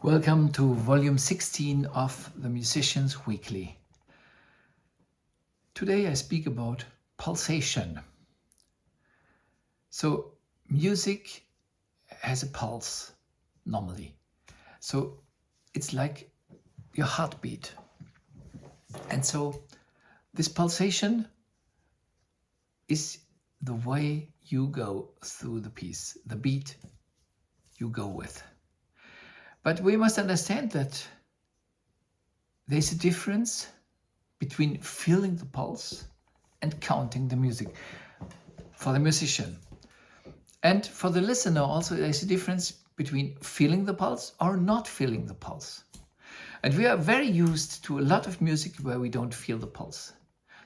Welcome to volume 16 of the Musicians Weekly. Today I speak about pulsation. So music has a pulse normally. So it's like your heartbeat. And so this pulsation is the way you go through the piece, the beat you go with. But we must understand that there's a difference between feeling the pulse and counting the music for the musician. And for the listener also, there's a difference between feeling the pulse or not feeling the pulse. And we are very used to a lot of music where we don't feel the pulse.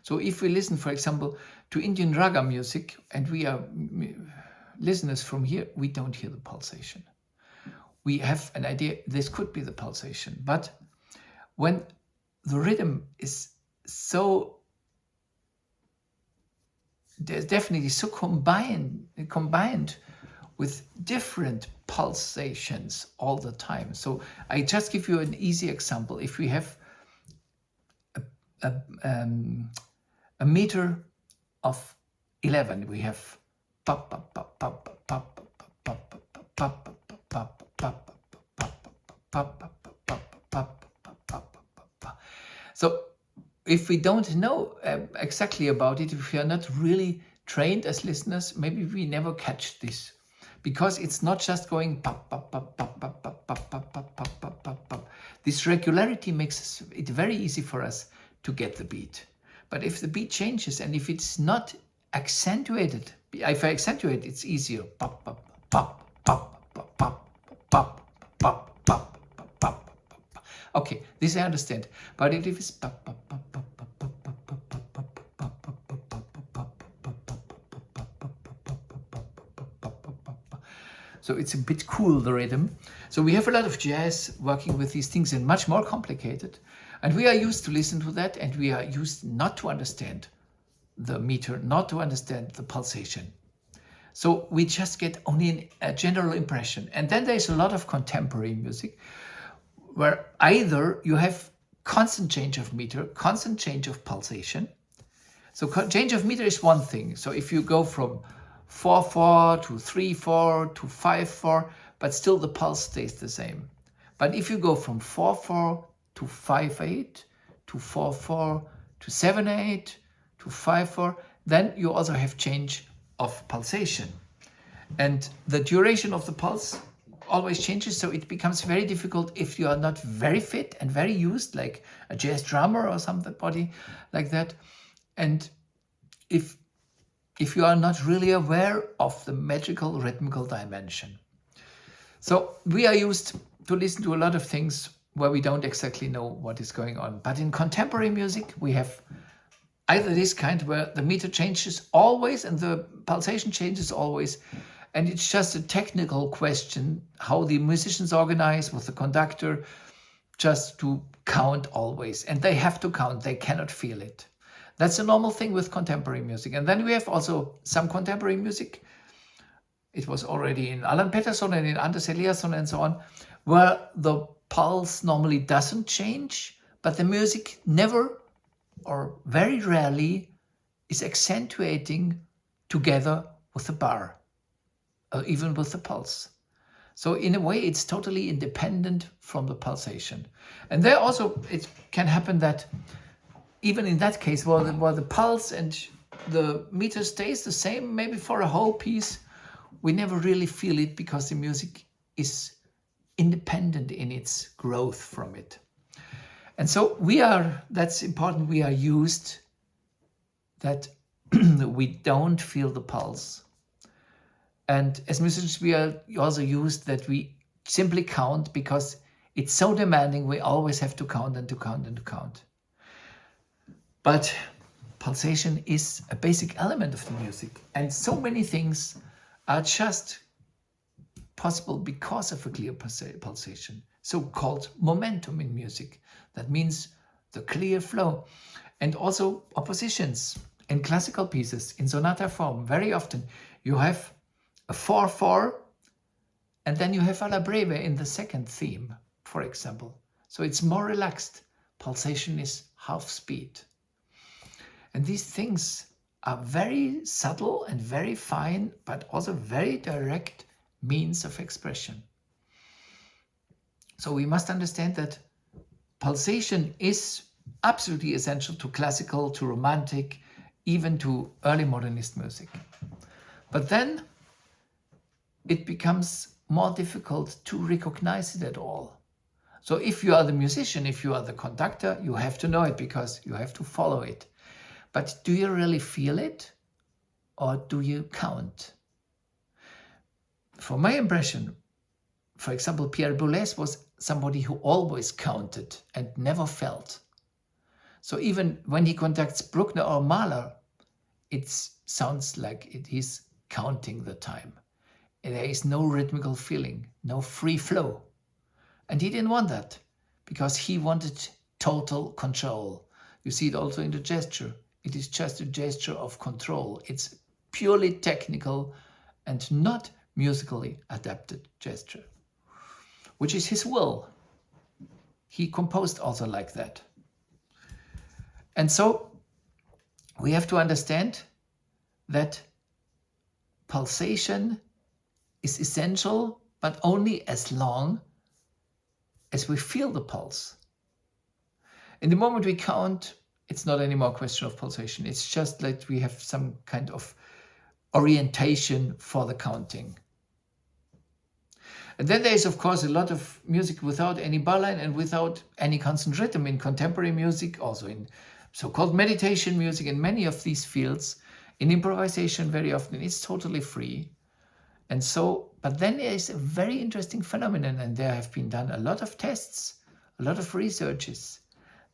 So if we listen, for example, to Indian Raga music, and we are listeners from here, we don't hear the pulsation. We have an idea this could be the pulsation, but when the rhythm is definitely so combined with different pulsations all the time. So I just give you an easy example. If we have a meter of 11, we have pop pop pop pop pop pop pop pop pop pop. So if we don't know exactly about it, if we are not really trained as listeners, maybe we never catch this, because it's not just going pop pop pop pop pop pop pop pop pop pop pop pop pop. This regularity makes it very easy for us to get the beat. But if the beat changes and if it's not accentuated, if I accentuate, it's easier. Pop pop pop pop pop pop pop pop pop pop pop. Okay, this I understand. But if it's pop pop pop pop pop pop pop pop pop pop pop, so it's a bit cool, the rhythm. So we have a lot of jazz working with these things and much more complicated. And we are used to listen to that, and we are used not to understand the meter, not to understand the pulsation. So we just get only a general impression. And then there's a lot of contemporary music where either you have constant change of meter, constant change of pulsation. So change of meter is one thing. So if you go from 4/4 to 3/4 to 5/4, but still the pulse stays the same. But if you go from 4/4 to 5/8 to 4/4 to 7/8 to 5/4, then you also have change of pulsation. And the duration of the pulse always changes, so it becomes very difficult if you are not very fit and very used, like a jazz drummer or somebody like that. And if you are not really aware of the magical rhythmical dimension. So we are used to listen to a lot of things where we don't exactly know what is going on. But in contemporary music, we have either this kind where the meter changes always and the pulsation changes always. And it's just a technical question how the musicians organize with the conductor just to count always. And they have to count, they cannot feel it. That's a normal thing with contemporary music. And then we have also some contemporary music. It was already in Allan Pettersson and in Anders Eliasson and so on, where the pulse normally doesn't change, but the music never or very rarely is accentuating together with the bar, or even with the pulse. So in a way, it's totally independent from the pulsation. And there also, it can happen that even in that case, where the pulse and the meter stays the same, maybe for a whole piece, we never really feel it because the music is independent in its growth from it. And so that's important, we are used that we don't feel the pulse. And as musicians, we are also used that we simply count because it's so demanding, we always have to count and to count and to count. But pulsation is a basic element of the music. And so many things are just possible because of a clear pulsation, so-called momentum in music. That means the clear flow. And also oppositions in classical pieces, in sonata form, very often you have a 4/4 and then you have alla breve in the second theme. for example. So it's more relaxed. Pulsation is half speed. And these things are very subtle and very fine, but also very direct means of expression. So we must understand that pulsation is absolutely essential to classical, to romantic, even to early modernist music. But then it becomes more difficult to recognize it at all. So if you are the musician, if you are the conductor, you have to know it because you have to follow it. But do you really feel it, or do you count? From my impression, for example, Pierre Boulez was somebody who always counted and never felt. So even when he conducts Bruckner or Mahler, it sounds like he's counting the time. There is no rhythmical feeling, no free flow. And he didn't want that because he wanted total control. You see it also in the gesture. It is just a gesture of control. It's purely technical and not musically adapted gesture, which is his will. He composed also like that. And so we have to understand that pulsation is essential, but only as long as we feel the pulse. In the moment we count, it's not anymore a question of pulsation. It's just that we have some kind of orientation for the counting. And then there is, of course, a lot of music without any bar line and without any constant rhythm in contemporary music, also in so-called meditation music, in many of these fields. In improvisation, very often it's totally free. And so, but then there is a very interesting phenomenon, and there have been done a lot of tests, a lot of researches,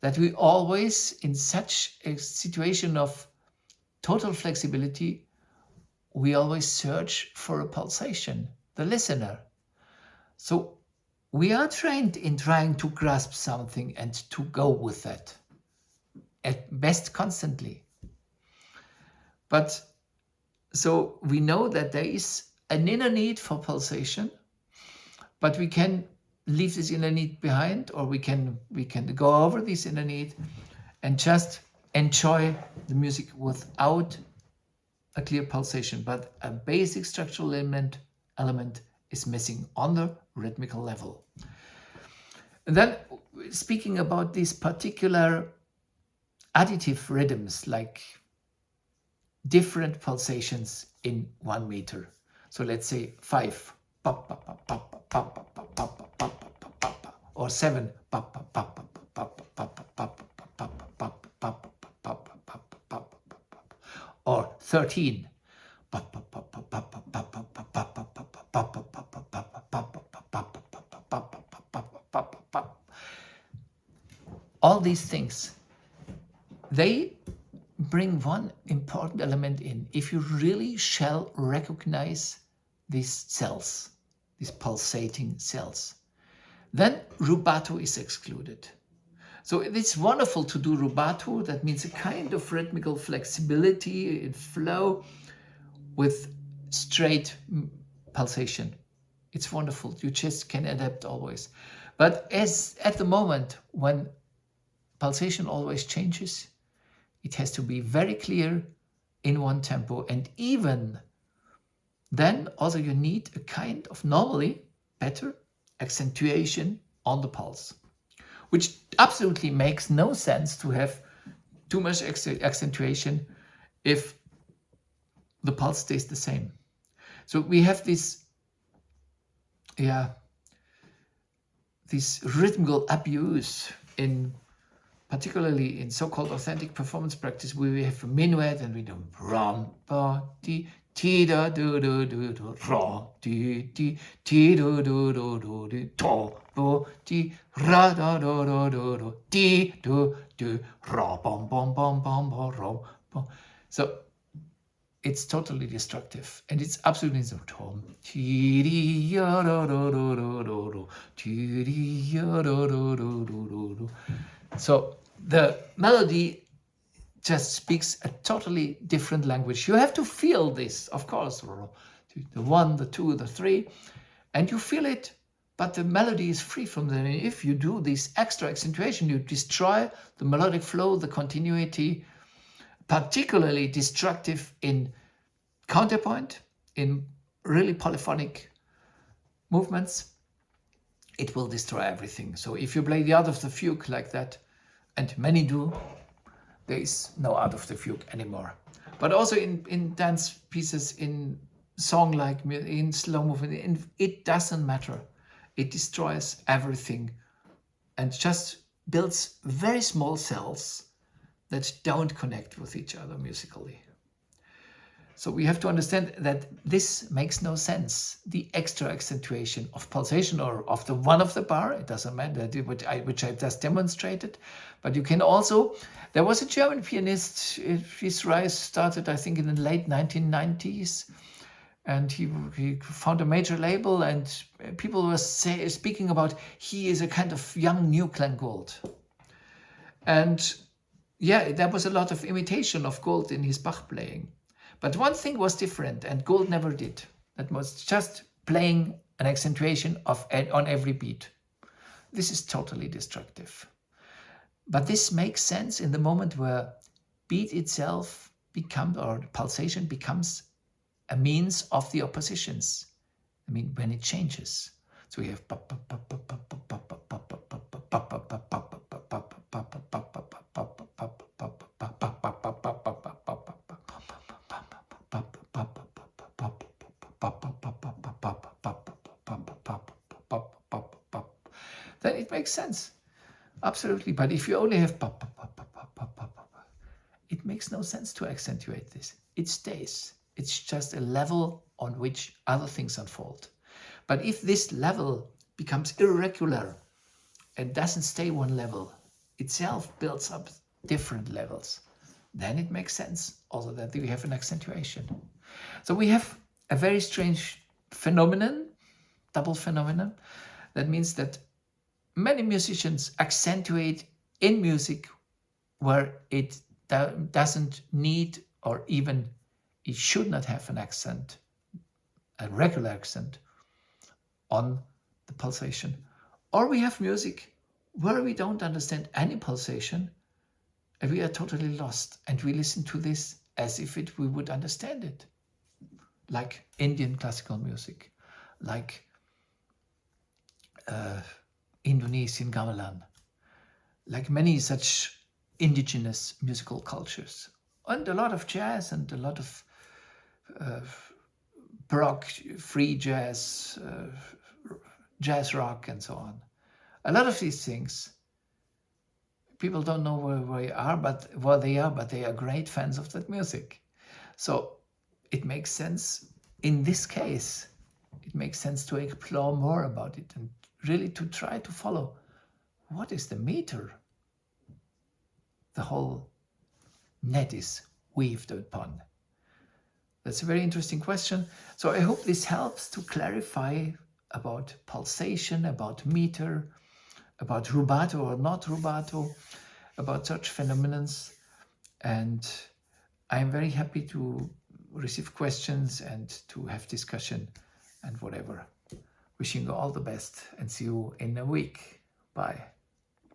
that we always, in such a situation of total flexibility, we always search for a pulsation, the listener. So we are trained in trying to grasp something and to go with that, at best constantly. But so we know that there is an inner need for pulsation, but we can leave this inner need behind, or we can go over this inner need and just enjoy the music without a clear pulsation. But a basic structural element is missing on the rhythmical level. And then speaking about these particular additive rhythms, like different pulsations in 1 meter. So let's say 5, or 7, or 13. All these things, they bring one important element in. If you really shall recognize these cells, these pulsating cells, then rubato is excluded. So it's wonderful to do rubato. That means a kind of rhythmical flexibility in flow with straight pulsation. It's wonderful. You just can adapt always. But as at the moment when pulsation always changes, it has to be very clear in one tempo. And even then also you need a kind of normally better accentuation on the pulse, which absolutely makes no sense to have too much accentuation if the pulse stays the same. So we have this rhythmical abuse particularly in so-called authentic performance practice, where we have a minuet and we do ram ba ti ti da do do do do ra ti ti ti do do do do do to bo ti ra da do do do do ti do do ra bom bom bom bom bom rom bom. So it's totally destructive, and it's absolutely so tom ti di ya do do do do do do ti di ya do do do do do. So the melody just speaks a totally different language. You have to feel this, of course, the 1, the 2, the 3, and you feel it but the melody is free from them. And if you do this extra accentuation, you destroy the melodic flow, the continuity, particularly destructive in counterpoint, in really polyphonic movements. It will destroy everything. So if you play the out of the fugue like that, and many do, there is no out of the fugue anymore. But also in dance pieces, in song like in slow movement, it doesn't matter. It destroys everything and just builds very small cells that don't connect with each other musically. So we have to understand that this makes no sense. The extra accentuation of pulsation or of the one of the bar, it doesn't matter, which I just demonstrated. But you can also, there was a German pianist, his rise started, I think, in the late 1990s. And he found a major label, and people were speaking about he is a kind of young new Glenn Gould. And yeah, there was a lot of imitation of Gould in his Bach playing. But one thing was different, and Gould never did. That was just playing an accentuation on every beat. This is totally destructive. But this makes sense in the moment where beat itself becomes, or pulsation becomes, a means of the oppositions. I mean, when it changes. So we have then it makes sense. Absolutely. But if you only have it makes no sense to accentuate this. It stays. It's just a level on which other things unfold. But if this level becomes irregular and doesn't stay one level, itself builds up different levels, then it makes sense also that we have an accentuation. So we have a very strange phenomenon, double phenomenon. That means that many musicians accentuate in music where it doesn't need, or even it should not have an accent, a regular accent on the pulsation. Or we have music where we don't understand any pulsation and we are totally lost, and we listen to this as if we would understand it. Like Indian classical music, like Indonesian Gamelan, like many such indigenous musical cultures, and a lot of jazz and a lot of baroque, free jazz, jazz rock, and so on. A lot of these things, people don't know where they are, but they are great fans of that music. So it makes sense in this case. It makes sense to explore more about it and really to try to follow what is the meter the whole net is weaved upon. That's a very interesting question. So I hope this helps to clarify about pulsation, about meter, about rubato or not rubato, about such phenomena. And I'm very happy to receive questions and to have discussion and whatever. Wishing you all the best and see you in a week. Bye.